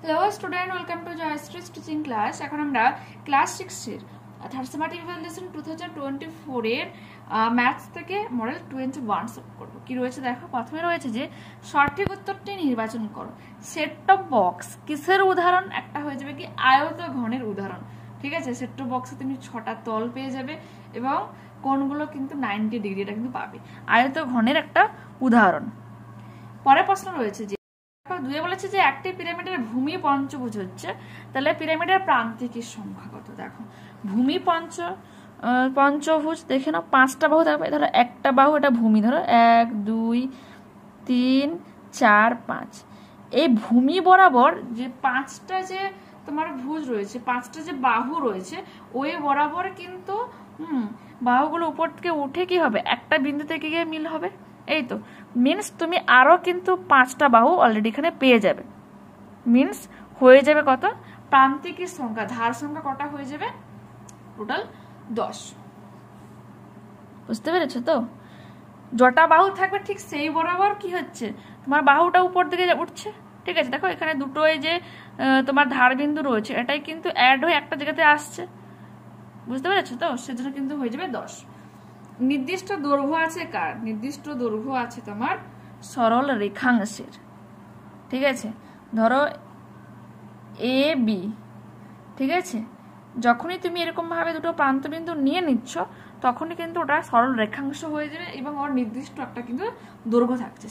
Hello student, welcome to Joystri's teaching class. এখন আমরা class 6 এর থার্ড ইভালুয়েশন 2024 এর ম্যাথস থেকে মডেল 21 সলভ করব। কি রয়েছে দেখো, প্রথমে রয়েছে যে সঠিক উত্তরটি নির্বাচন করো। সেট টপ বক্স কিসের উদাহরণ? একটা হয়ে যাবে কি আয়তঘনের উদাহরণ। ঠিক আছে, সেট টপ বক্সে তুমি 6টা তল পেয়ে যাবে এবং কোণগুলো কিন্তু 90 ডিগ্রি, এটা কিন্তু পাবে। আয়তঘনের একটা উদাহরণ। পরের প্রশ্ন রয়েছে যে দুয়ে বলেছে যে একটি পিরামিডের ভূমি পঞ্চভুজ হচ্ছে, তাহলে পিরামিডের প্রান্তিকের সংখ্যা কত? দেখো, ভূমি পঞ্চভুজ দেখে নাও, 5টা বাহু থাকবে। ধরো একটা বাহু, এটা ভূমি, ধরো 1 2 3 4 5। এই ভূমি বরাবর যে 5টা যে তোমার ভুজ রয়েছে, 5টা যে বাহু রয়েছে, ওই বরাবর কিন্তু বাহুগুলো উপর থেকে উঠে কি হবে, একটা বিন্দু থেকে গিয়ে মিল হবে। এই তো মিন্স তুমি আরো কিন্তু 5টা বাহু অলরেডি এখানে পেয়ে যাবে। মিন্স হয়ে যাবে কত? প্রান্তিকের সংখ্যা, ধার সংখ্যা কটা হয়ে যাবে? টোটাল 10। বুঝতে পেরেছো তো? যটা বাহু থাকবে ঠিক সেই বরাবর কি হচ্ছে, তোমার বাহুটা উপর দিকে উঠছে। ঠিক আছে, দেখো এখানে দুটোই যে তোমার ধার বিন্দু রয়েছে, এটাই কিন্তু অ্যাড হয়ে একটা জায়গাতে আসছে। বুঝতে পেরেছো তো? সেজন্য কিন্তু হয়ে যাবে 10। নির্দিষ্ট দৈর্ঘ্য আছে কার? নির্দিষ্ট দৈর্ঘ্য আছে তোমার সরল রেখাংশের। ঠিক আছে, ধরো এ বি। ঠিক আছে, যখনই তুমি এরকম ভাবে দুটো প্রান্তবিন্দু নিয়ে নিচ্ছ, তখনই কিন্তু ওটা সরল রেখাংশ হয়ে যাবে এবং ওর নির্দিষ্ট একটা কিন্তু দৈর্ঘ্য থাকছে।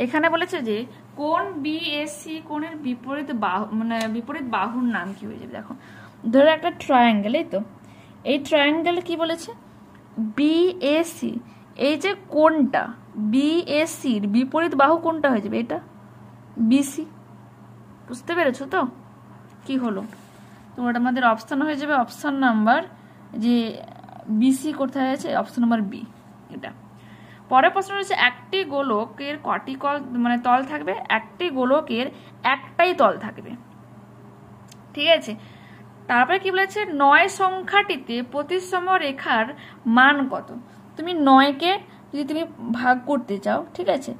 এখানে বলেছে যে কোণ বিএসি কোণের বিপরীত বাহু, মানে বিপরীত বাহুর নাম কি হয়ে যাবে? দেখো, ধরো একটা ট্রায়াঙ্গেল, এই তো এই ট্রায়াঙ্গেল কি বলেছে, বিএসি। এই যে কোণটা বিএসির বিপরীত বাহু কোনটা হয়ে যাবে? এটা বিসি। বুঝতে পেরেছো তো কি হলো? তো ওটা আমাদের অপশন হয়ে যাবে অপশন নাম্বার যে বিসি কোথায় আছে, অপশন নাম্বার বি এটা। পরের প্রশ্ন রয়েছে একটি গোলকের কটি মানে তল থাকবে? একটি গোলকের একটাই তল থাকবে। ঠিক আছে, তারপরে কি বলেছে, 9 সংখ্যাটিতে প্রতিসম রেখার মান কত? তুমি 9কে যদি তুমি ভাগ করতে চাও, ঠিক আছে,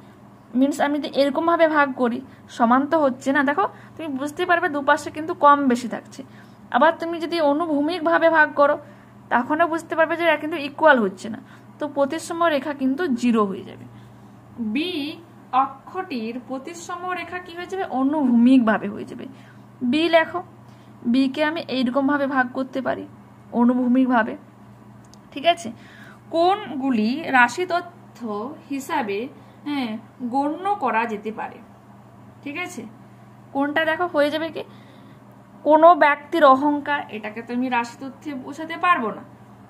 মিনস আমি যদি এরকম ভাবে ভাগ করি, সমান তো হচ্ছে না। দেখো তুমি বুঝতে পারবে দুপাশে কিন্তু কম বেশি থাকছে। আবার তুমি যদি অনুভূমিক ভাবে ভাগ করো, তখনও বুঝতে পারবে যে এটা কিন্তু ইকুয়াল হচ্ছে না। তো প্রতিসম রেখা কিন্তু 0 হয়ে যাবে। বি অক্ষটির প্রতিসম রেখা কি হয়ে যাবে? অনুভূমিক ভাবে হয়ে যাবে। বি লেখো, বিকে আমি এইরকম ভাবে ভাগ করতে পারি, অনুভূমিক ভাবে। ঠিক আছে, কোণগুলি রাশি তথ্য হিসাবে গণ্য করা যেতে পারে। ঠিক আছে, কোনটা দেখো হয়ে যাবে কি, কোনো ব্যক্তির অহংকার, এটাকে তো আমি রাশি তথ্যে বোঝাতে পারবো না,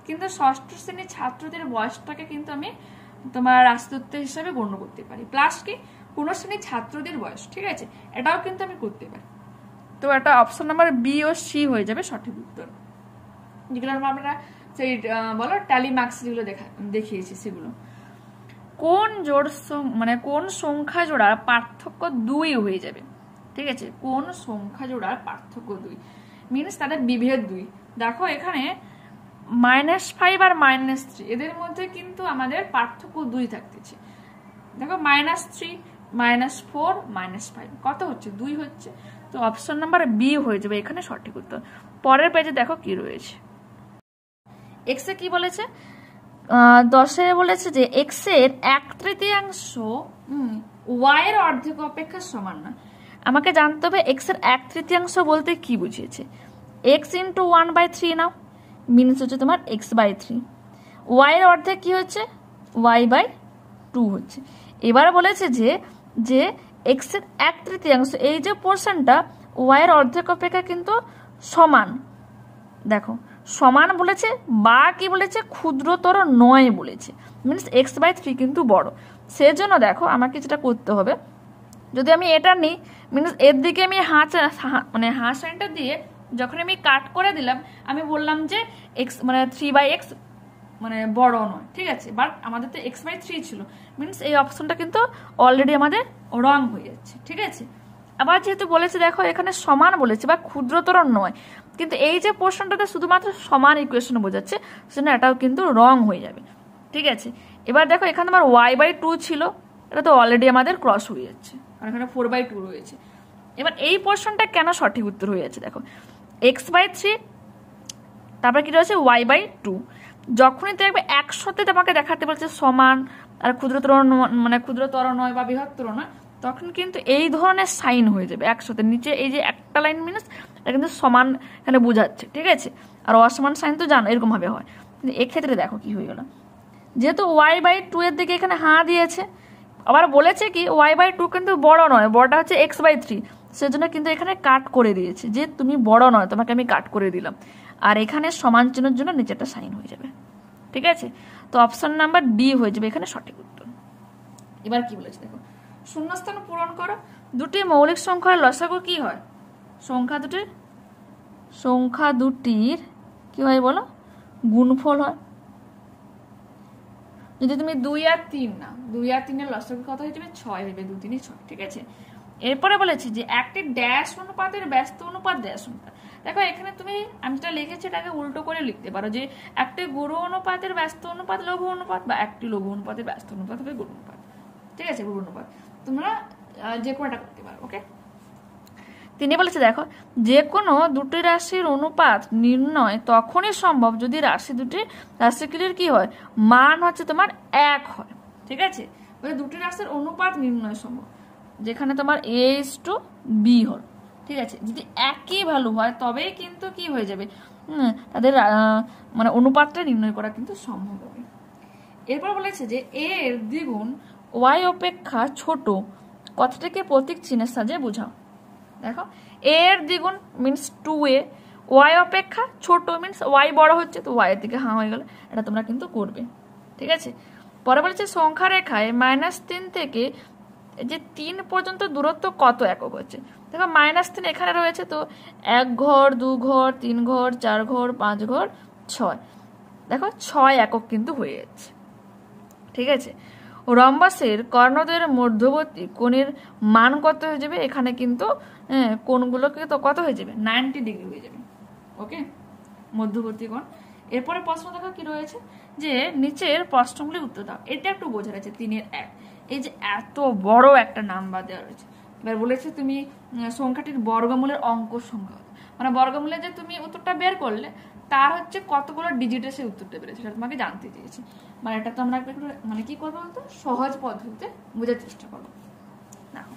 কিন্তু ষষ্ঠ শ্রেণীর ছাত্রদের বয়সটাকে কিন্তু আমি তোমার রাশি তথ্য হিসাবে গণ্য করতে পারি। প্লাস কি কোন শ্রেণীর ছাত্রদের বয়স, ঠিক আছে, এটাও কিন্তু আমি করতে পারি। তো এটা অপশন নাম্বার বি ও সি হয়ে যাবে সঠিক উত্তর। যেগুলো আমরা সেই বলো ট্যালি মার্কস যেগুলো দেখিয়েছি সেগুলো। কোন জোড় মানে কোন সংখ্যা জোড়ার পার্থক্য 2 হয়ে যাবে? ঠিক আছে, কোন সংখ্যা জোড়ার পার্থক্য 2 মিনস তাদের বিভেদ 2। দেখো এখানে -5 আর -3 এদের মধ্যে কিন্তু আমাদের পার্থক্য 2 থাকতেছে। দেখো -3 -4 -5 কত হচ্ছে? 2 হচ্ছে। তো অপশন নাম্বার বি হয়ে যাবে এখানে সঠিক উত্তর। পরের পেজে দেখো কি রয়েছে। এক্স এ কি বলেছে, 10 বলেছে যে এক্স এর 1/3 ওয়াই এর অর্ধেক অপেক্ষা সমান না। আমাকে জানতে হবে এক্স এর 1/3 বলতে কি বুঝিয়েছে। এক্স ইন্টু 1/3 নাও, মিনস হচ্ছে তোমার x/3। ওয়াই এর অর্ধেক কি হচ্ছে? y/2 হচ্ছে। এবার বলেছে যে এক্স এর 1/3 এই যে পোর্শনটা ওয়াই এর অর্ধেক অপেক্ষা কিন্তু সমান। দেখো সমান বলেছে বা কি বলেছে, ক্ষুদ্রতর নয় বলেছে, মিনস x/3 কিন্তু বড়। সেজন্য দেখো আমাকে যেটা করতে হবে, যদি আমি এটা নিই, মিনস এর দিকে আমি মানে হাঁ সাইনটা দিয়ে যখন আমি কাট করে দিলাম, আমি বললাম যে এক্স মানে 3/x মানে বড় নয়। ঠিক আছে, বাট আমাদের তো x/3 ছিল, মিনস এই অপশনটা কিন্তু অলরেডি আমাদের রং হয়ে যাচ্ছে। ঠিক আছে, আবার যেহেতু বলেছে দেখো এখানে সমান বলেছে বা ক্ষুদ্রতর নয়, কিন্তু এই যে পোর্শনটাতে শুধুমাত্র সমান ইকুয়েশন বোঝাচ্ছে, সেজন্য এটাও কিন্তু রং হয়ে যাবে। ঠিক আছে, এবার দেখো এখানে আমার y/2 ছিল, এটা তো অলরেডি আমাদের ক্রস হয়ে যাচ্ছে, কারণ এখানে 4/2 রয়েছে। এবার এই পোর্শনটা কেন সঠিক উত্তর হয়ে যাচ্ছে দেখো, x/3 তারপর কি রয়েছে y/2। যখনই দেখবে একসাথে তোমাকে দেখাতে বলছে সমান আর ক্ষুদ্রতর মানে ক্ষুদ্রতর নয় বা বৃহত্তর নয়, তখন কিন্তু এই ধরনের সাইন হয়ে যাবে একসাথে। নিচে এই যে একটা লাইন মিনাস, এটা কিন্তু সমান এখানে বোঝাচ্ছে, ঠিক আছে। আর অসমান সাইন তো জানো এরকম ভাবে হয়, কিন্তু এক্ষেত্রে দেখো কি হয়ে গেল, যেহেতু y/2 এর দিকে এখানে হাঁ দিয়েছে, আবার বলেছে কি y/2 কিন্তু বড় নয়, বড়টা হচ্ছে x/3, সেজন্য কিন্তু এখানে কাট করে দিয়েছে যে তুমি বড় নয়, তোমাকে আমি কাট করে দিলাম। আর এখানে সমান চিহ্নের জন্য নিচেটা সাইন হয়ে যাবে, ঠিক আছে। তো অপশন নাম্বার ডি হয়ে যাবে এখানে সঠিক উত্তর। এবার কি বলেছে দেখো, শূন্যস্থান পূরণ করো। দুটি মৌলিক সংখ্যার লসাগু কি হয়? সংখ্যা দুটির কি হয় বলো? গুণফল হয়। যদি তুমি 2 আর 3 না, 2 আর 3 এর লসাগু কত হয়ে যাবে? 6 হবে, 2 3 6, ঠিক আছে। এরপরে বলেছি যে একটি ড্যাশ অনুপাতের ব্যস্ত অনুপাত ড্যাশ অনুপাত। দেখো এখানে তুমি আমি যেটা লিখেছি এটাকে উল্টো করে লিখতে পারো, যে একটি গুরু অনুপাতের ব্যস্ত অনুপাত লঘু অনুপাত, বা একটি লঘু অনুপাতের ব্যস্ত অনুপাত হবে গুরু অনুপাত, ঠিক আছে, গুরু অনুপাত। তোমরা যে কোনোটা করতে পারো, ওকে। তিনি বলেছে দেখো, যে কোনো দুটি রাশির অনুপাত নির্ণয় তখনই সম্ভব যদি রাশিগুলির কি হয়, মান হচ্ছে তোমার 1 হয়, ঠিক আছে। দুটি রাশির অনুপাত নির্ণয় সম্ভব যেখানে তোমার a/b হল, ঠিক আছে। যদি একই ভ্যালু হয় তবেই কিন্তু কি হয়ে যাবে, তাদের মানে অনুপাতটা নির্ণয় করা কিন্তু সম্ভব হবে। এরপর বলেছে যে এর দ্বিগুণ y অপেক্ষা ছোট কথাটাকে প্রতীক চিহ্নের সাহায্যে বোঝাও। দেখো এর দ্বিগুণ মিনস 2a, y অপেক্ষা ছোট মিনস y বড় হচ্ছে, তো y এর দিকে হাঁ হয়ে গেল, এটা তোমরা কিন্তু করবে, ঠিক আছে। পরে বলেছে সংখ্যা রেখায় -3 থেকে যে 3 পর্যন্ত দূরত্ব কত একক হচ্ছে। দেখো -3 এখানে রয়েছে, তো 1 ঘর 2 ঘর 3 ঘর 4 ঘর 5 ঘর 6, দেখো 6 একক কিন্তু হয়ে যাচ্ছে, ঠিক আছে। রম্বাসের কর্ণদ্বয়ের মধ্যবর্তী কোণের মান কত হয়ে যাবে? এখানে কিন্তু কোণগুলোকে তো কত হয়ে যাবে? 90 ডিগ্রি হয়ে যাবে, ওকে, মধ্যবর্তী কোণ। এরপরে প্রশ্ন দেখো কি রয়েছে, যে নিচের প্রশ্নগুলি উত্তর দাও। এটা একটু বোঝা যাচ্ছে 3-এর 1, এই যে এত বড় একটা নাম্বার দেওয়া রয়েছে। এবার বলেছে তুমি সংখ্যাটির বর্গমূলের অঙ্ক সংখ্যা, মানে বর্গমূলে যে তুমি উত্তরটা বের করলে তার হচ্ছে কতগুলো ডিজিটে সে উত্তরটা বেরোচ্ছে, সেটা তোমাকে জানতে চেয়েছি। মানে এটা তো আমরা মানে কি করবো বলতো, সহজ পদ্ধতিতে বোঝার চেষ্টা করবো। দেখো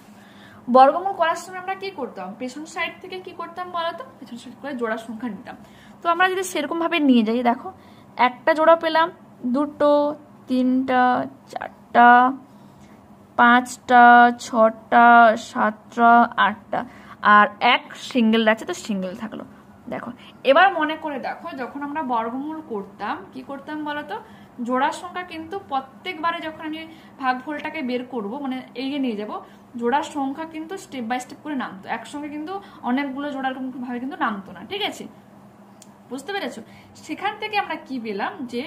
বর্গমূল করার সময় আমরা কি করতাম, পেছন সাইড থেকে কি করতাম বলতো, পেছন সাইড করে জোড়া সংখ্যা নিতাম। তো আমরা যদি সেরকম ভাবে নিয়ে যাই, দেখো একটা জোড়া পেলাম, 2টো 3টা 4টা 5টা 6টা 7টা 8টা, আর এক সিঙ্গেল আছে, তো সিঙ্গেল থাকলো। দেখো এবার মনে করে দেখো, যখন আমরা বর্গমূল করতাম কি করতাম বলতো, জোড়ার সংখ্যা কিন্তু প্রত্যেকবারে যখন আমি ভাগফলটাকে বের করব, মানে এগিয়ে নিয়ে যাব, জোড়ার সংখ্যা কিন্তু স্টেপ বাই স্টেপ করে নামতো, একসঙ্গে কিন্তু অনেকগুলো জোড়ার ভাবে কিন্তু নামতো না, ঠিক আছে, বুঝতে পেরেছো। সেখান থেকে আমরা কি পেলাম, যে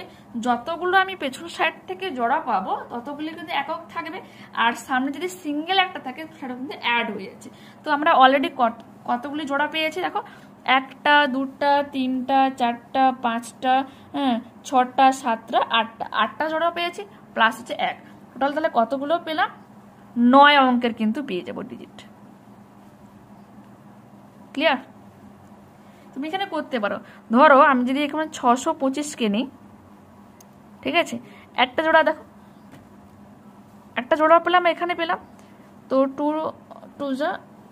যতগুলো আমি পেছন সাইড থেকে জোড়া পাবো ততগুলো কিন্তু একক থাকবে, আর সামনে যদি সিঙ্গেল একটা থাকে সেটা কিন্তু অ্যাড হয়ে যাচ্ছে। তো আমরা অলরেডি কতগুলি জোড়া পেয়েছি দেখো, 1টা 2টা 3টা 4টা 5টা 6টা 7টা 8টা জোড়া পেয়েছি, প্লাস হচ্ছে 1, টোটাল তাহলে কতগুলো পেলাম, 9 অঙ্কের কিন্তু পেয়ে যাবো ডিজিট। ক্লিয়ার? তুমি এখানে করতে পারো, ধরো আমি যদি এখানে 625কে নিই, ঠিক আছে, একটা জোড়া দেখো, একটা জোড়া পেলাম, এখানে পেলাম, তো 2 যা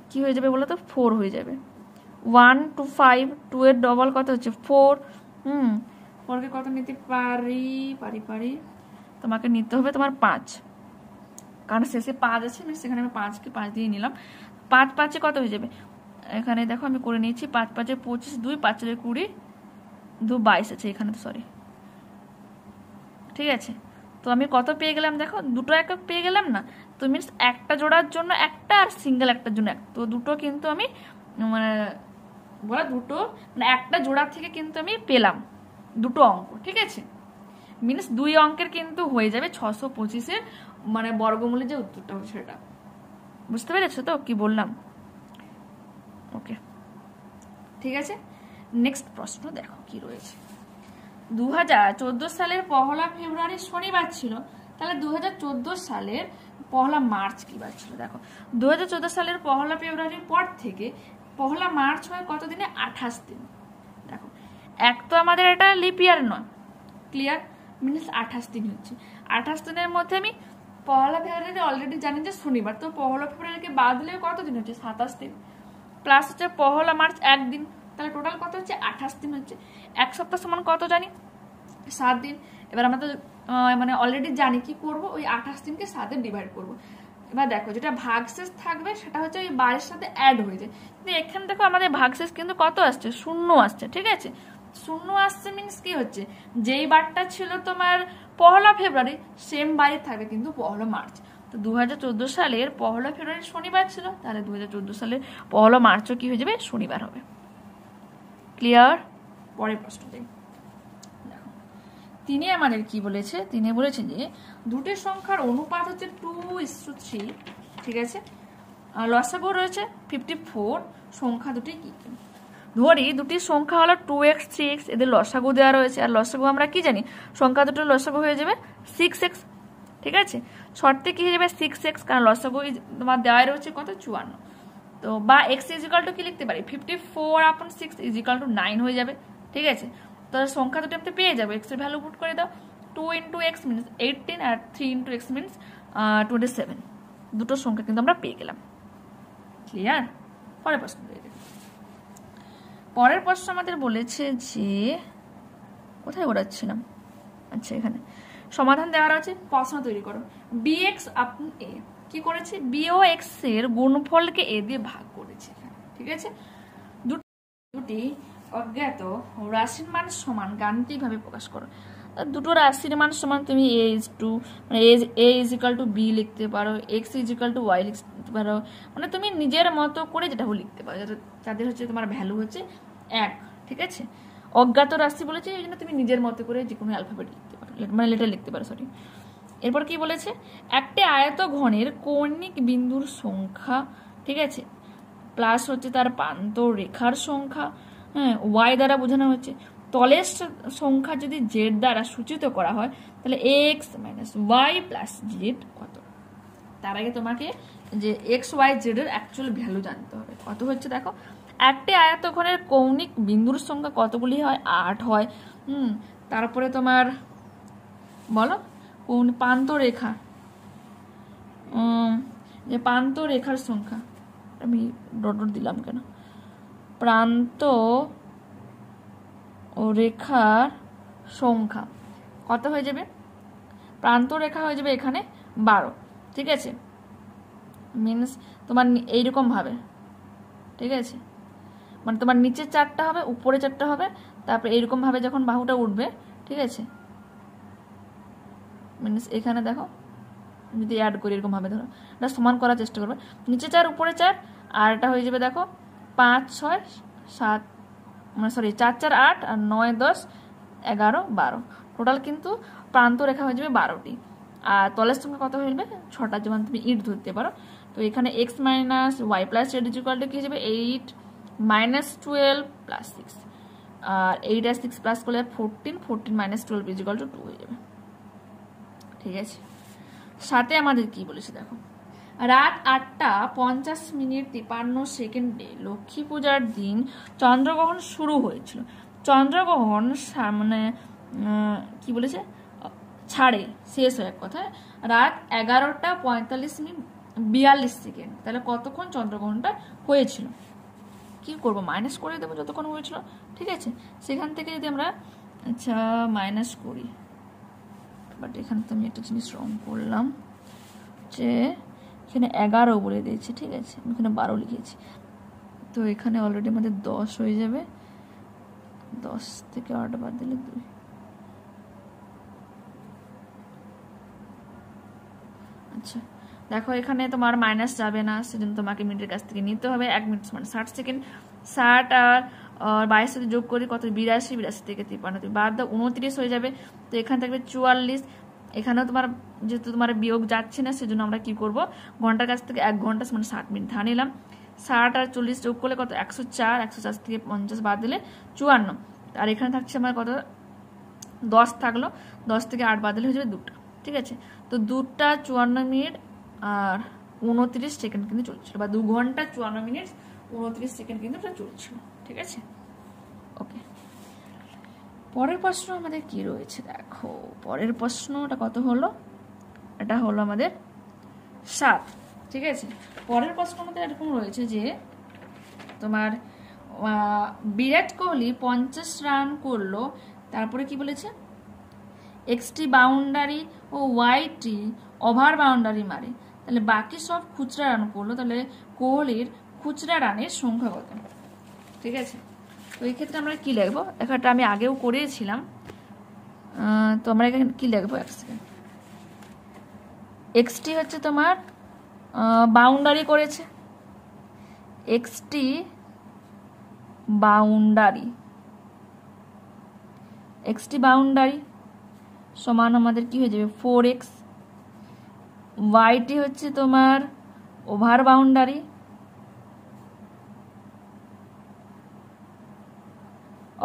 কি হয়ে যাবে বলো তো, 4 হয়ে যাবে। 1 2 5, 2 এর ডবল কত হচ্ছে 4, 4কে কত নিতে পারি তোমাকে নিতে হবে তোমার 5, কারণ শেষে 5 আছে, সেখানে আমি 5কে 5 দিয়ে নিলাম, 5 5 কত হয়ে যাবে, এখানে দেখো আমি করে নিয়েছি, 5 5 25, 2 5 20, 2 22 আছে এখানে, তো সরি, ঠিক আছে। তো আমি কত পেয়ে গেলাম দেখো, 2টো একক পেয়ে গেলাম না, তো মিনস একটা জোড়ার জন্য একটা আর সিঙ্গেল একটার জন্য একটা, তো দুটো কিন্তু আমি মানে বলা দুটো মানে একটা জোড়া থেকে কিন্তু আমি পেলাম 2টো অঙ্ক, ঠিক আছে, মিনস 2 অঙ্কের কিন্তু হয়ে যাবে 625-এর মানে বর্গমূলে যে উত্তরটা হচ্ছে সেটা। বুঝতে পেরেছো তো কি বললাম? ওকে, ঠিক আছে। নেক্সট প্রশ্ন দেখো কি রয়েছে। 2014 সালের 1 ফেব্রুয়ারি শনিবার ছিল, তাহলে 2014 সালের পহেলা মার্চ কি বার ছিল? দেখো 2014 সালের পহেলা ফেব্রুয়ারির পর থেকে পহেলা মার্চ হয় কত দিনে? 28 দিন। দেখো এক তো আমাদের এটা লিপ ইয়ার নয়, ক্লিয়ার, মিনস 28 দিন হচ্ছে। 28 দিনের মধ্যে আমি পহেলা ফেব্রুয়ারি অলরেডি জানি যে শনিবার, তো পহেলা ফেব্রুয়ারিকে বাদ দিলে কত দিন হচ্ছে? 27 দিন, প্লাস হচ্ছে পহেলা মার্চ একদিন, তাহলে টোটাল কত হচ্ছে? 28 দিন হচ্ছে। এক সপ্তাহ সমান কত জানি? 7 দিন। এবার আমরা তো মানে অলরেডি জানি কি করব, ওই 28 দিনকে 7 ডিভাইড করব। এবার দেখো যেটা ভাগশেষ থাকবে সেটা হচ্ছে ওই 12 সাথে অ্যাড হয়ে যায়, কিন্তু এখানে দেখো আমাদের ভাগশেষ কিন্তু কত আসছে? 0 আসছে, ঠিক আছে? 0 আসছে মিনস কি হচ্ছে? যেই বারটা ছিল তোমার পহেলা ফেব্রুয়ারি সেম বারই থাকবে কিন্তু পহেলা মার্চ। তো 2014 সালের পহেলা ফেব্রুয়ারি শনিবার ছিল, তাহলে 2014 সালের পহেলা মার্চও কি হয়ে যাবে? শনিবার হবে। ক্লিয়ার? পরের প্রশ্নটাই তিনি আমাদের কি বলেছে? তিনি বলেছেন যে দুটি সংখ্যার অনুপাত হচ্ছে 2:3, ঠিক আছে? লসাগু রয়েছে 54, সংখ্যা দুটি কি কি? ধরি দুটি সংখ্যা হলো 2x 3x, এদের লসাগু দেওয়া রয়েছে, আর লসাগু আমরা কি জানি? সংখ্যা দুটোর লসাগু হয়ে যাবে 6x, ঠিক আছে? শর্তে কি হয়ে যাবে? 6x, কারণ লসাগু তোমার দেওয়া রয়েছে কত? 54। তো বা x ইজিক্যাল টু কি লিখতে পারি? 54/6 ইজিক্যাল টু 9 হয়ে যাবে, ঠিক আছে? তো সংখ্যা দুটো আপনি পেয়ে যাবে, x এর ভ্যালু পুট করে দাও। 2 × x মিনস 18 আর 3 × x মিনস 27। দুটো সংখ্যা কিন্তু আমরা পেয়ে গেলাম। ক্লিয়ার? পরের প্রশ্ন পেয়ে গেলাম। পরের প্রশ্ন আমাদের বলেছে যে কোথায় ওড়াচ্ছিলাম? আচ্ছা, এখানে সমাধান দেওয়া আছে, প্রশ্ন তৈরি করো। bx আপন a কি করেছে? b ও x এর গুণফলকে a দিয়ে ভাগ করেছে, ঠিক আছে? দুটি অজ্ঞাত রাশির মান সমান গাণিতিকভাবে প্রকাশ করো। দুটো রাশির মান সমান তুমি মানে a ইজিক্যাল টু b লিখতে পারো, x ইজিক্যাল টু y লিখতে পারো, মানে তুমি নিজের মতো করে যেটা লিখতে পারো, যাদের হচ্ছে তোমার ভ্যালু হচ্ছে 1, ঠিক আছে? অজ্ঞাত রাশি বলেছে, এই জন্য তুমি নিজের মতো করে যে কোনো অ্যালফাবেট লিখতে পারো, মানে লেটার লিখতে পারো, সরি। এরপর কি বলেছে? একটি আয়ত ঘনের কৌণিক বিন্দুর সংখ্যা, ঠিক আছে, প্লাস হচ্ছে তার প্রান্ত রেখার সংখ্যা, হ্যাঁ, ওয়াই দ্বারা বোঝানো হচ্ছে। তলের সংখ্যা যদি জেড দ্বারা সূচিত করা হয় তাহলে X minus Y plus Z কত? তার আগে তোমাকে যে এক্স ওয়াই জেড এর অ্যাকচুয়াল ভ্যালু জানতে হবে। কত হচ্ছে দেখো, একটি আয়তঘনের কৌণিক বিন্দুর সংখ্যা কতগুলি হয়? 8 হয়। তারপরে তোমার বলো প্রান্ত রেখা, যে প্রান্ত রেখার সংখ্যা, আমি ডট ডট দিলাম কেন? প্রান্ত ও রেখার সংখ্যা কত হয়ে যাবে? প্রান্ত রেখা হয়ে যাবে এখানে 12, ঠিক আছে? মিনস তোমার এইরকম ভাবে, ঠিক আছে? মানে তোমার নিচে 4টা হবে, উপরে 4টা হবে, তারপরে এইরকম ভাবে যখন বাহুটা উঠবে, ঠিক আছে? মিনস এখানে দেখো যদি অ্যাড করি এরকম ভাবে, ধরো এটা সমান করার চেষ্টা করবে, নিচে 4 উপরে 4, আর এটা হয়ে যাবে দেখো 5 6 7, মানে সরি 4 4 8 আর 9 10 11 12, টোটাল কিন্তু প্রান্ত রেখা হয়ে যাবে 12টি। আর তলের সংখ্যা কত হয়ে যাবে? 6টা, যেমন তুমি ইট ধরতে পারো। তো এখানে x minus Y plus Z equal to কি হয়ে যাবে? 8 মাইনাস 12 প্লাস 6, আর 8 আর 6 প্লাস করলে 14, 14 মাইনাস 12 ইকুয়াল টু 2 হয়ে যাবে, ঠিক আছে? সাথে আমাদের কি বলেছে দেখো, রাত 8টা 50 মিনিট 53 সেকেন্ডে লক্ষ্মী পূজার দিন চন্দ্রগ্রহণ শুরু হয়েছিল। চন্দ্রগ্রহণ মানে কি বলেছে? ছাড়ে শেষ হয় এক কথায় রাত 11টা 45 মিনিট 42 সেকেন্ড। তাহলে কতক্ষণ চন্দ্রগ্রহণটা হয়েছিল? কি করব? মাইনাস করে দেবো যতক্ষণ হয়েছিল, ঠিক আছে? সেখান থেকে যদি আমরা আচ্ছা মাইনাস করি, বাট এখানে তো আমি একটা জিনিস রং করলাম, যে এখানে 11 বলে দিয়েছি, ঠিক আছে? আমি এখানে 12 লিখেছি, তো এখানে অলরেডি আমাদের 10 হয়ে যাবে। 10 থেকে 8 বাদ দিলে 2। আচ্ছা দেখো এখানে তোমার মাইনাস যাবে না, সেজন্য তোমাকে মিনিটের কাছ থেকে নিতে হবে। 1 মিনিট মানে 60 সেকেন্ড। 60 আর 22 সাথে যোগ করি কত? 82, 82 থেকে 53 বাদ দাও 29 হয়ে যাবে। তো এখানে থাকবে 44। এখানেও তোমার যেহেতু তোমার বিয়োগ যাচ্ছে না, সেজন্য আমরা কি করব? ঘন্টার কাছ থেকে 1 ঘন্টা মানে 60 মিনিট ধরে নিলাম। 60 আর 40 যোগ করলে কত? 104। 104 থেকে 50 বাদ দিলে 54। আর এখানে থাকছে আমার কত? 10 থাকলো। 10 থেকে 8 বাদ দিলে হয়ে যাবে 2টা। ঠিক আছে। তো 2:54 আর 29 সেকেন্ড কিন্তু চলছিল, বা 2 ঘন্টা 54 মিনিট 29 সেকেন্ড কিন্তু এটা চলছিল। ঠিক আছে, ওকে। পরের প্রশ্ন আমাদের কি রয়েছে দেখো, পরের প্রশ্নটা কত হলো, এটা হলো আমাদের 7। ঠিক আছে, পরের প্রশ্ন আমাদের এরকম রয়েছে যে তোমার বিরাট কোহলি 50 রান করলো, তারপরে কি বলেছে এক্সটি বাউন্ডারি ও ওয়াইটি ওভার বাউন্ডারি মারে, তাহলে বাকি সব খুচরা রান করলো, তাহলে কোহলির খুচরা রানের সংখ্যা কত। ঠিক আছে, তো এই ক্ষেত্রে আমরা কি লিখবো, একটা আমি আগেও করেছিলাম, তো আমরা এখানে কি লিখবো, এক সেকেন্ড। এক্সটি হচ্ছে তোমার বাউন্ডারি করেছে, এক্সটি বাউন্ডারি, এক্সটি বাউন্ডারি সমান আমাদের কি হয়ে যাবে 4x, ওয়াইটি হচ্ছে তোমার over boundary,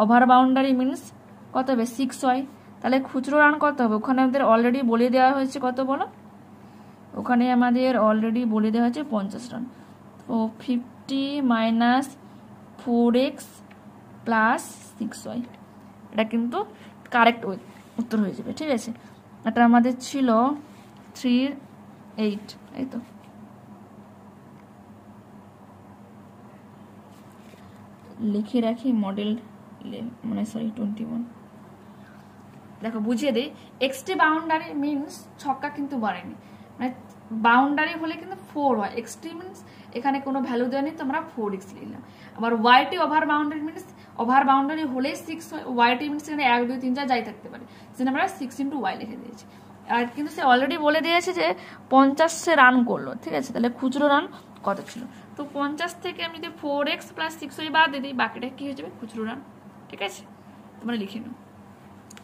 over boundary means কত হবে 6y, তাহলে খুচরো রান কত হবে, ওখানে আমাদের অলরেডি বলে দেওয়া হয়েছে কত বলো, ওখানে আমাদের অলরেডি বলে দেওয়া হয়েছে 50 রান, তো 50 মাইনাস 4x প্লাস 6y, এটা কিন্তু কারেক্ট উত্তর হয়ে যাবে। ঠিক আছে, এটা আমাদের ছিল 3:08, এই তো লিখে রাখি মডেল, মানে সরি 21। দেখো বুঝিয়ে দিই, এক্সটি বাউন্ডারি মিনস ছক্কা কিন্তু বাড়েনি, মানে বাউন্ডারি হলে কিন্তু 4 হয়, এক্সটি মিনস এখানে কোনো ভ্যালু দেওয়া নেই, তো আমরা 4x লিখলাম। আবার ওয়াইটি over boundary means over boundary হলেই 6 হয়, ওয়াইটি মিনস এখানে 1 2 3 4 যাই থাকতে পারে, সেখানে আমরা 6 × y লিখে দিয়েছি। আর কিন্তু সে অলরেডি বলে দিয়েছে যে 50 রান করলো। ঠিক আছে, তাহলে খুচরো রান কত ছিল, তো 50 থেকে আমি যদি 4x প্লাস 6y বাদ দিয়ে দিই, বাকিটা কি হয়ে যাবে খুচরো রান। ঠিক আছে, তোমরা লিখে নাও,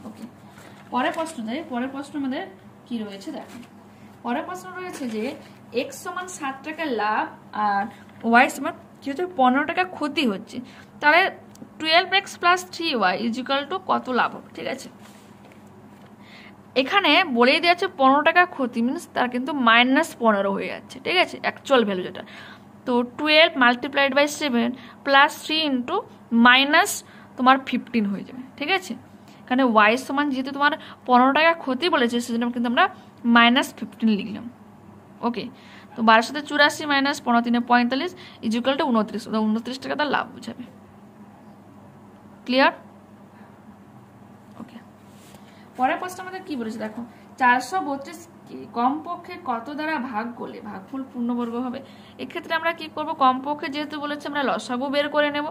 ওকে। পরের প্রশ্ন যাই, পরের প্রশ্ন আমাদের কি রয়েছে দেখো, পরের প্রশ্ন রয়েছে যে x সমান 7 টাকা লাভ আর y সমান কি হচ্ছে 15 টাকা ক্ষতি হচ্ছে, তাহলে 12x plus 3y is equal two কত লাভ হবে। ঠিক আছে, এখানে বলেই দেওয়া আছে 15 টাকা ক্ষতি মিনস তার কিন্তু -15 হয়ে যাচ্ছে। ঠিক আছে, অ্যাকচুয়াল ভ্যালু যেটা, তো 12 multiplied by 7 plus 3 into minus তোমার 15 হয়ে যাবে। ঠিক আছে, এখানে y সমান যেহেতু তোমার 15 টাকা ক্ষতি বলেছে, সেজন্য কিন্তু আমরা -15 লিখলাম। ওকে, তো 12 সাথে 84 মাইনাস 15 3 45 ইজিক্যাল টু 29, 29 টাকা তার লাভ বোঝাবে। ক্লিয়ার, ওকে। পরের প্রশ্ন আমাদের কি বলেছে দেখো, 432 কে কমপক্ষে কত দ্বারা ভাগ করলে ভাগফল পূর্ণবর্গ হবে। এক্ষেত্রে আমরা কি করব, কমপক্ষে যেহেতু বলেছে আমরা লসাগু বের করে নেব,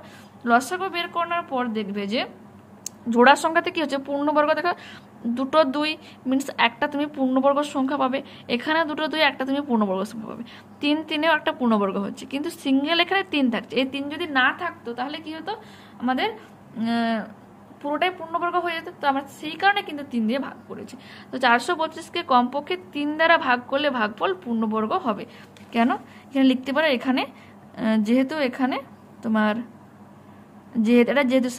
লসাগু বের করার পর দেখবে যে জোড়ার সংখ্যাতে কি হচ্ছে পূর্ণবর্গ, দেখো 2 2 মিনস একটা তুমি পূর্ণবর্গ সংখ্যা পাবে, এখানে 2 2 একটা তুমি পূর্ণবর্গ সংখ্যা পাবে, 3 3-এও একটা পূর্ণবর্গ হচ্ছে, কিন্তু সিঙ্গেল এখানে 3 থাকছে, এই 3 যদি না থাকতো তাহলে কি হতো আমাদের পুরোটাই পূর্ণবর্গ হয়ে যেত, তো আমরা সেই কারণে কিন্তু 3 দিয়ে ভাগ করেছি। তো 432-কে কমপক্ষে 3 দ্বারা ভাগ করলে ভাগফল পূর্ণবর্গ হবে। কেন, এখানে লিখতে পারো, এখানে যেহেতু এখানে তোমার এটা যেহেতু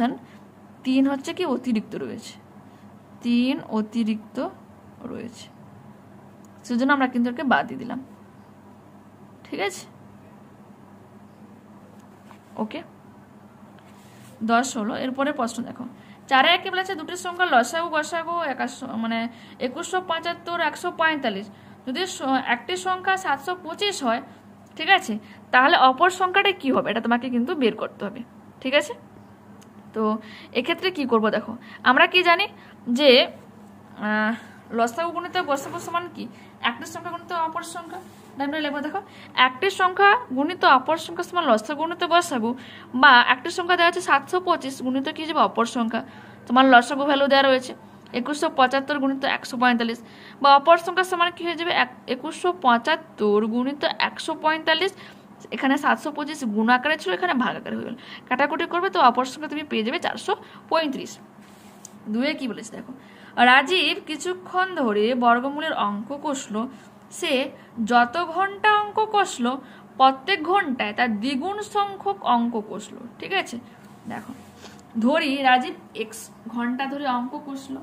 3 হচ্ছে কি অতিরিক্ত রয়েছে, 3 অতিরিক্ত রয়েছে, সেজন্য আমরা কিন্তু ওকে বাদ দিয়ে দিলাম। ঠিক আছে, ওকে। 10 হলো। এরপরে প্রশ্ন দেখো, 4 একে বলেছে দুটি সংখ্যা লসাগু গসাগু মানে 2175 145, যদি একটি সংখ্যা 725 হয়, ঠিক আছে, তাহলে অপর সংখ্যাটা কি হবে, এটা তোমাকে কিন্তু বের করতে হবে। ঠিক আছে, তো এক্ষেত্রে কি করব দেখো, আমরা কি জানি যে লসাগু গুণিত গসাগু সমান কি একটি সংখ্যা গুণিত অপর সংখ্যা, আমরা লিখবো দেখো একটি সংখ্যা গুণিত অপর সংখ্যা সমান লসাগু গুণিত গসাগু, বা একটি সংখ্যা দেওয়া আছে 725 গুণিত কি যাবে অপর সংখ্যা, তোমার লসাগু ভ্যালু দেওয়া রয়েছে 2175 গুণিত 145, বা অপর সংখ্যা সমান কি হয়ে যাবে 2175 গুণিত 145, এখানে 725 গুণ আকারে ছিল, এখানে ভাগ আকারে হয়ে গেল, কাটাকুটি করবে তো অপর সংখ্যা তুমি পেয়ে যাবে 435। 2 কি বলেছে দেখো, রাজীব কিছুক্ষণ ধরে বর্গমূলের অঙ্ক কষলো, সে যত ঘন্টা অঙ্ক কষলো প্রত্যেক ঘন্টায় তার দ্বিগুণ সংখ্যক অঙ্ক কষলো। ঠিক আছে, দেখো ধরি রাজীব x ঘন্টা ধরে অঙ্ক কষলো,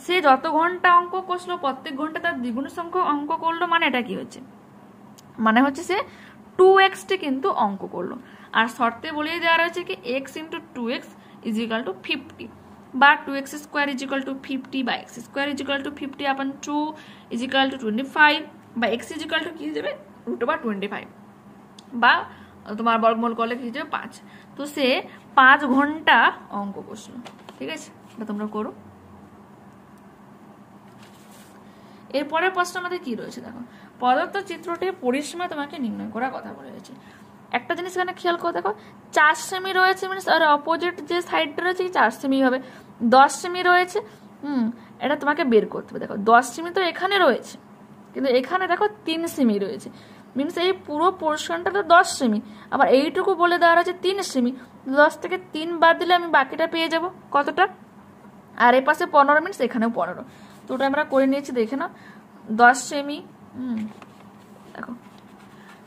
সে যত ঘন্টা অঙ্ক কষলো প্রত্যেক ঘন্টা তার দ্বিগুণ সংখ্যক অঙ্ক করলো, মানে এটা কি হচ্ছে, মানে হচ্ছে সে 2x কিন্তু অঙ্ক করলো। আর শর্তে বলেই দেওয়া রয়েছে কি x into 2x is equal two 50, বা 2x square is equal two 50, বা x square is equal two 50 আপন 2 ইজ ইকাল টু 25, বা x ইজ ইকাল টু কি হয়ে যাবে √25, বা তোমার বর্গমূল করলে কি হয়ে যাবে 5। তো সে 5 ঘন্টা অঙ্ক কষলো। ঠিক আছে, এটা তোমরা করো। এরপরের প্রশ্ন আমাদের কি রয়েছে দেখো, প্রদত্ত চিত্রটির পরিসীমা তোমাকে নির্ণয় করার কথা বলা হয়েছে। একটা জিনিস এখানে খেয়াল করে দেখো, 4 সেমি রয়েছে, মিনস আর অপোজিট যে সাইডটা রয়েছে 4 সেমি হবে, 10 সেমি রয়েছে। এটা তোমাকে বের করতে হবে। দেখো 10 সেমি তো এখানে রয়েছে, কিন্তু এখানে দেখো 3 সেমি রয়েছে, মিনস এই পুরো পোর্শনটা তো 10 সেমি, আবার এইটুকু বলে দেওয়া রয়েছে 3 সেমি। 10 থেকে 3 বাদ দিলে আমি বাকিটা পেয়ে যাব কতটা, আর এ পাশে 15 মিনিট, এখানেও 15। তো ওটা আমরা করে নিয়েছি, দেখে নাও 10 সেমি। দেখো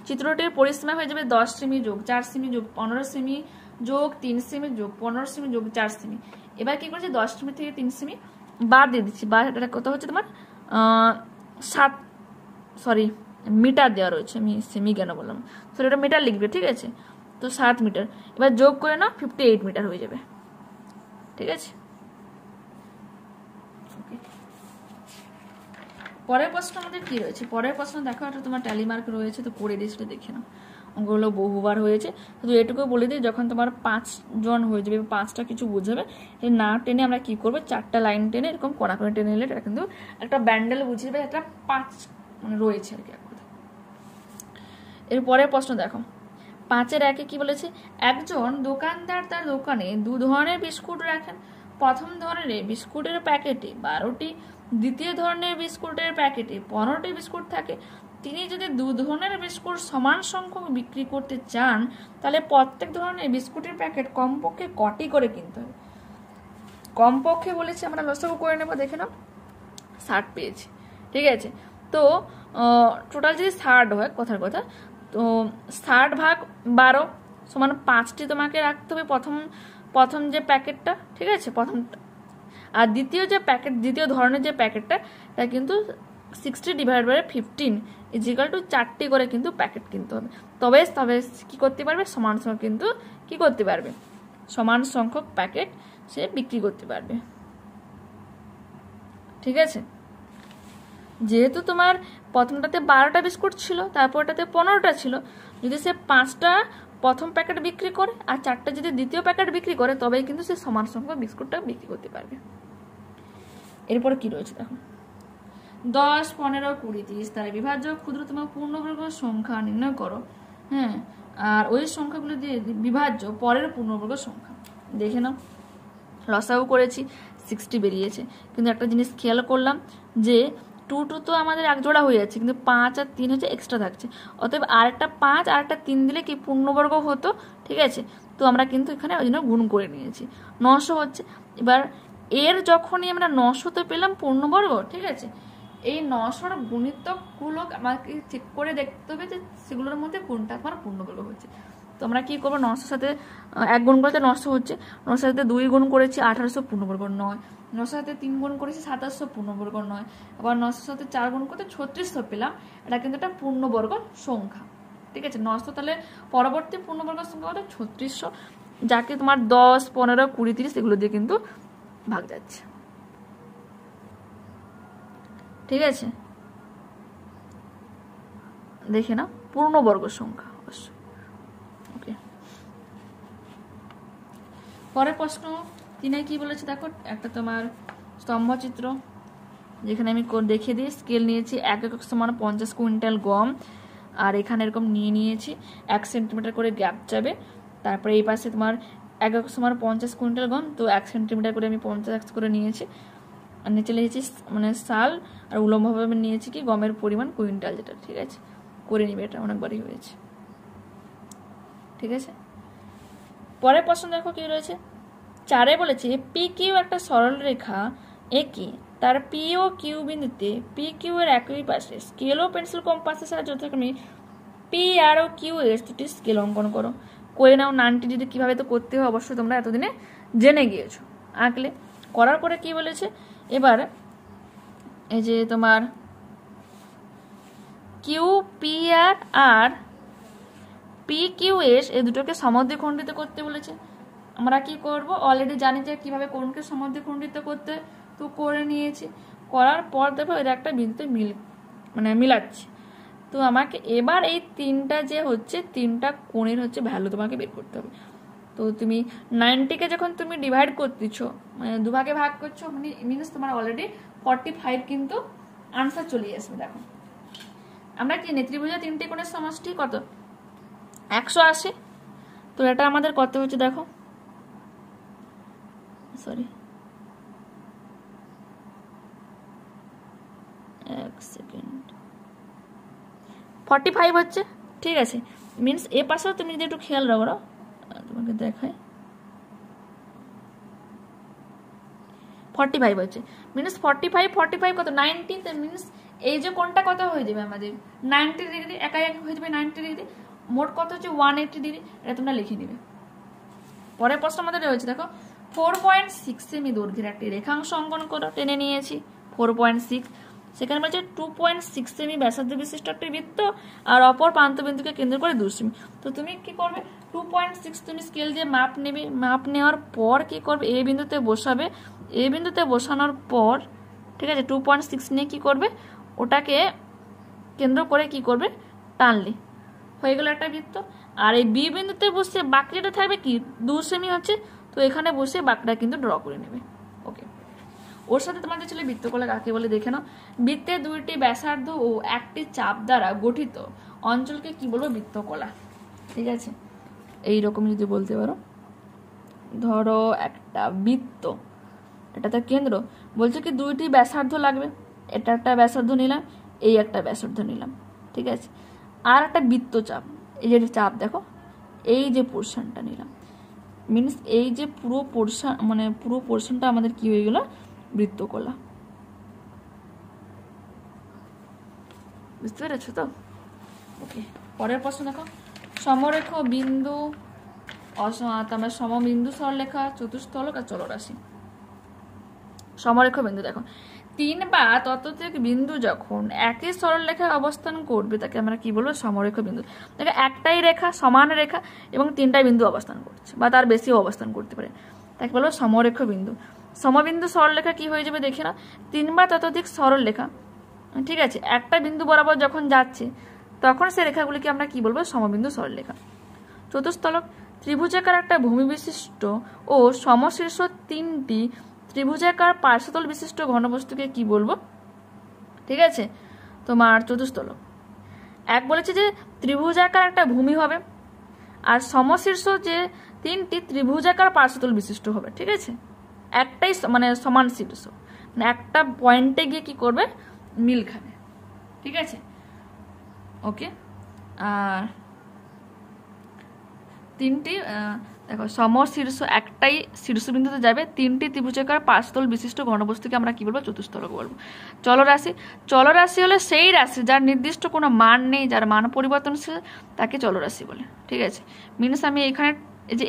চিত্রটির পরিসীমা হয়ে যাবে 10 সেমি যোগ 4 সেমি যোগ 15 সেমি যোগ 3 সেমি যোগ 15 সেমি যোগ 4 সেমি। এবার কি করছে, 10 সেমি থেকে 3 সেমি বাদ দিয়ে দিচ্ছি, বা এটা কত হচ্ছে তোমার 7 মিটার দেওয়া রয়েছে, আমি সেমি কেন বললাম, সরি এটা মিটার লিখবে, ঠিক আছে। তো 7 মিটার, এবার যোগ করে নাও 58 মিটার হয়ে যাবে। ঠিক আছে, পরের প্রশ্ন আমাদের কি রয়েছে, পরের প্রশ্ন দেখো, একটা তোমার ট্যালি মার্ক রয়েছে, তো করে দিয়েছি, দেখে নাও। অঙ্কগুলো বহুবার হয়েছে, শুধু এটুকু বলে দিই, যখন তোমার 5 জন হয়ে যাবে, 5টা কিছু বুঝাবে, না টেনে আমরা কি করবো, 4টা লাইন টেনে এরকম কোনা করে টেনে নিলে এটা কিন্তু একটা ব্যান্ডেল বুঝিয়ে দেবে, একটা 5 মানে রয়েছে আর কি। এর পরের প্রশ্ন দেখো, 5-এর 1-এ কি বলেছে, একজন দোকানদার তার দোকানে 2 ধরনের বিস্কুট রাখেন। প্রথম ধরনের বিস্কুটের প্যাকেটে 12টি, দ্বিতীয় ধরনের বিস্কুটের প্যাকেটে 15টি বিস্কুট থাকে। তিনি যদি 2 ধরনের বিস্কুট সমান সংখ্যক বিক্রি করতে চান, তাহলে প্রত্যেক ধরনের বিস্কুটের প্যাকেট কমপক্ষে কটি করে কিনতে হবে। কমপক্ষে বলেছে, আমরা লসাগু করে নেবো, দেখে নাও 60 পেয়েছি। ঠিক আছে, তো টোটাল যদি 60 হয়, কথার কথা, তো 60 ভাগ 12 সমান 5টি তোমাকে রাখতে হবে প্রথম যে প্যাকেটটা, ঠিক আছে, প্রথমটা। আর দ্বিতীয় যে প্যাকেট, দ্বিতীয় ধরনের যে প্যাকেটটা, এটা কিন্তু 60 divide by 15 is equal to 4টি করে কিন্তু প্যাকেট কিনতে হবে। তবে কি করতে পারবে, সমান সংখ্যক কিন্তু কি করতে পারবে, সমান সংখ্যক প্যাকেট সে বিক্রি করতে পারবে। ঠিক আছে, যেহেতু তোমার প্রথমটাতে 12টা বিস্কুট ছিল, তারপরটাতে 15টা ছিল, যদি সে 5টা প্রথম প্যাকেট বিক্রি করে আর 4টা যদি দ্বিতীয় প্যাকেট বিক্রি করে, তবেই কিন্তু সে সমান সংখ্যক বিস্কুটটা বিক্রি করতে পারবে। এরপরে কি রয়েছে দেখো, 10, 15, 20, 30 তার বিভাজ্য ক্ষুদ্রতম পূর্ণবর্গ সংখ্যা নির্ণয় করো। হ্যাঁ, আর ওই সংখ্যাগুলো দিয়ে বিভাজ্য পরের পূর্ণবর্গ সংখ্যা। দেখে নাও, লসাগু করেছি, 60 বেরিয়েছে, কিন্তু একটা জিনিস খেয়াল করলাম যে 2 তো আমাদের এক জোড়া হয়ে যাচ্ছে, কিন্তু 5 আর 3 হচ্ছে এক্সট্রা থাকছে, অতএব আরেকটা 5 আর একটা 3 দিলে কি পূর্ণবর্গ হতো। ঠিক আছে, তো আমরা কিন্তু এখানে ওই জন্য গুণ করে নিয়েছি, 900 হচ্ছে। এবার এর যখনই আমরা 900 তো পেলাম পূর্ণবর্গ, ঠিক আছে, এই 900-র গুণিতকগুলো আমাকে চেক করে দেখতে হবে যে সেগুলোর মধ্যে কোনটা আমার পূর্ণবর্গ হচ্ছে। তো আমরা কি করবো, 900-র সাথে 1 গুণ করতে 900 হচ্ছে, 900-র সাথে 2 গুণ করেছি 1800 পূর্ণবর্গ 9, 900-র সাথে 3 গুণ করেছি 2700 পূর্ণবর্গ 9, আবার 900-র সাথে 4 গুণ করতে 3600 পেলাম। এটা কিন্তু একটা পূর্ণবর্গ সংখ্যা। ঠিক আছে, 900 তাহলে পরবর্তী পূর্ণবর্গ সংখ্যা হলো 3600, যাকে তোমার 10, 15, 20, 30 এগুলো দিয়ে কিন্তু ভাগ যাচ্ছে। ঠিক আছে, দেখে না, পূর্ণবর্গ সংখ্যা অবশ্যই। ওকে, পরের প্রশ্ন 3-এ কি বলেছে দেখো, একটা তোমার স্তম্ভচিত্র, যেখানে আমি দেখিয়ে দিই, স্কেল নিয়েছি 1 একক সমান 50 কুইন্টাল গম, আর এখানে এরকম নিয়েছি 1 সেন্টিমিটার করে গ্যাপ যাবে। তারপরে এই পাশে তোমার 1 একক সমান 50 কুইন্টাল গম, তো 1 সেন্টিমিটার করে আমি 50 করে নিয়েছি, আর নিচে লিখেছি মানে সাল, আর উলম্বভাবে নিয়েছি কি গমের পরিমাণ কুইন্টাল যেটা। ঠিক আছে, করে নিবে, এটা অনেকবারই হয়েছে। ঠিক আছে, পরের প্রশ্ন দেখো কি রয়েছে, 4-এ বলেছে পি কিউ একটা সরল রেখা এঁকে তার পি ও কিউ বিন্দুতে পি কিউ এর একই পাশে স্কেল ও পেন্সিল কম্পাসের সাহায্যে যথাক্রমে পি আর ও কিউ এর দুটি স্কেল অঙ্কন করো। করে নাও, 9টি যদি কিভাবে তো করতে হয় অবশ্যই তোমরা এতদিনে জেনে গিয়েছো। আঁকলে, করার পরে কি বলেছে, এবার এই যে তোমার Q P R P Q S এই দুটোকে সমদ্বিখণ্ডিত করতে বলেছে। আমরা কি করব, অলরেডি জানি যে কিভাবে কোনকে সমদ্বিখণ্ডিত করতে, তো করে নিয়েছি। করার পর দেখো এর একটা বিন্দুতে মিলাচ্ছি। তো আমাকে এবার এই তিনটা যে হচ্ছে তিনটা কোণের হচ্ছে ভ্যালু তোমাকে বের করতে হবে। তো তুমি 90কে যখন তুমি ডিভাইড করতেছো, মানে দুভাগে ভাগ করছো, মিনস তোমার অলরেডি 45 কিন্তু আনসার চলে আসবে। দেখো আমরা কি ত্রিভুজের তিনটি কোণের সমষ্টি কত, 180। তো এটা আমাদের কত হচ্ছে দেখো, সরি এক সেকেন্ড, 45 হচ্ছে। ঠিক আছে, মিনস এ পাশেও তুমি যদি একটু খেয়াল রাখো, তোমাকে দেখায় 45 হচ্ছে। মিনস 45 কত 90, মিনস এই যে কোণটা কত হয়ে যাবে আমাদের 90 ডিগ্রি, একাই এক হয়ে যাবে 90 ডিগ্রি। মোট কত হচ্ছে 180 ডিগ্রি, এটা তোমরা লিখে দিবে। পরের প্রশ্ন আমাদের রয়েছে দেখো, 4.6 সেমি দৈর্ঘ্যের একটি রেখাংশ অঙ্কন করো। টেনে নিয়েছি 4.6। সেখানে বলছে 2.6 সেমি ব্যাসার্ধ বিশিষ্ট একটি বৃত্ত আর অপর প্রান্তবিন্দুকে কেন্দ্র করে 2 সেমি। তো তুমি কি করবে, 2.6 তুমি স্কেল দিয়ে মাপ নেবে। মাপ নেওয়ার পর কি করবে, এ বিন্দুতে বসাবে। এ বিন্দুতে বসানোর পর ঠিক আছে 2.6 নিয়ে কি করবে, ওটাকে কেন্দ্র করে কি করবে, টানলে হয়ে গেল একটা বৃত্ত। আর এই বি বিন্দুতে বসে বাঁকড়িটা থাকবে কি 2 সেমি হচ্ছে, তো এখানে বসে বাঁকড়া কিন্তু ড্র করে নেবে। ওকে, ওর সাথে তোমাদের ছিল বৃত্তকলা কাকে বলে দেখে নাও। বৃত্তের দুইটি ব্যাসার্ধ ও একটি চাপ দ্বারা গঠিত অঞ্চলকে কি বলবো, বৃত্তকলা। ঠিক আছে, এইরকম যদি বলতে পারো, ধরো একটা বৃত্ত, এটা তো কেন্দ্র, বলছে কি দুইটি ব্যাসার্ধ লাগবে। এটা একটা ব্যাসার্ধ নিলাম, এই একটা ব্যাসার্ধ নিলাম। ঠিক আছে, আর একটা বৃত্তচাপ, এই যে চাপ দেখো, এই যে পোর্শনটা নিলাম। মিনস এই যে পুরো পোর্শন, মানে পুরো পোর্শনটা আমাদের কি হয়ে গেল, বৃত্তকলা। বুঝতে পেরেছো তো? ওকে, পরের প্রশ্ন দেখো, সমরেখ বিন্দু আমরা সমবিন্দু সরলরেখা, চতুস্থলক আর চলরাশি। সমরেখ বিন্দু দেখো, 3 বা ততোধিক বিন্দু যখন একই সরলরেখায় অবস্থান করবে তাকে আমরা কি বলবো, সমরেখ বিন্দু। দেখো একটাই রেখা, সমান রেখা এবং 3টা বিন্দু অবস্থান করছে বা তার বেশিও অবস্থান করতে পারে, তাকে বলবো সমরেখ বিন্দু। সমবিন্দু সরলরেখা কি হয়ে যাবে দেখে না, 3 বা ততোধিক সরলরেখা, ঠিক আছে, একটা বিন্দু বরাবর যখন যাচ্ছে তখন সে রেখাগুলিকে আমরা কি বলবো, সমবিন্দু সরলরেখা। চতুস্থলক, ত্রিভুজাকার একটা ভূমি বিশিষ্ট ও সমশীর্ষ 3টি ত্রিভুজাকার পার্শ্বতল বিশিষ্ট ঘনবস্তুকে কি বলবো, ঠিক আছে, তোমার চতুস্থলক। এক বলেছে যে ত্রিভুজাকার একটা ভূমি হবে আর সমশীর্ষ যে 3টি ত্রিভুজাকার পার্শ্বতল বিশিষ্ট হবে। ঠিক আছে, একটাই মানে সমান শীর্ষ, মানে একটা পয়েন্টে গিয়ে কি করবে, মিল খাবে। ঠিক আছে, ওকে। আর 3টি দেখো সমশীর্ষ, একটাই শীর্ষবিন্দুতে যাবে, 3টি ত্রিভুজাকার পার্শ্বতল বিশিষ্ট ঘনবস্তুকে আমরা কি বলবো, চতুস্থলক বলবো। চলরাশি, চলরাশি হলো সেই রাশি যার নির্দিষ্ট কোনো মান নেই, যার মান পরিবর্তনশীল, তাকে চলরাশি বলে। ঠিক আছে, মিনস আমি এখানে এই যে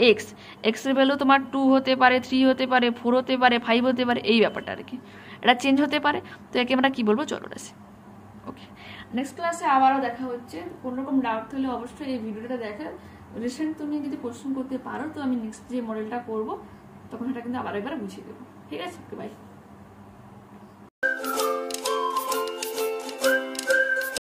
এক্স এর ভ্যালু তোমার 2 হতে পারে, 3 হতে পারে, 4 হতে পারে, 5 হতে পারে, এই ব্যাপারটা আর কি, এটা চেঞ্জ হতে পারে। তো একে আমরা কি বলবো, চলরাশি। ওকে, নেক্সট ক্লাসে আবারও দেখা হচ্ছে। কোনো রকম ডাউট থাকলে অবশ্যই এই ভিডিওটা দেখে রিসেন্ট তুমি যদি কোশ্চেন করতে পারো, তো আমি নেক্সট যে মডেলটা করবো তখন সেটা কিন্তু আবার একবার বুঝিয়ে দেবো। ঠিক আছে, বাই।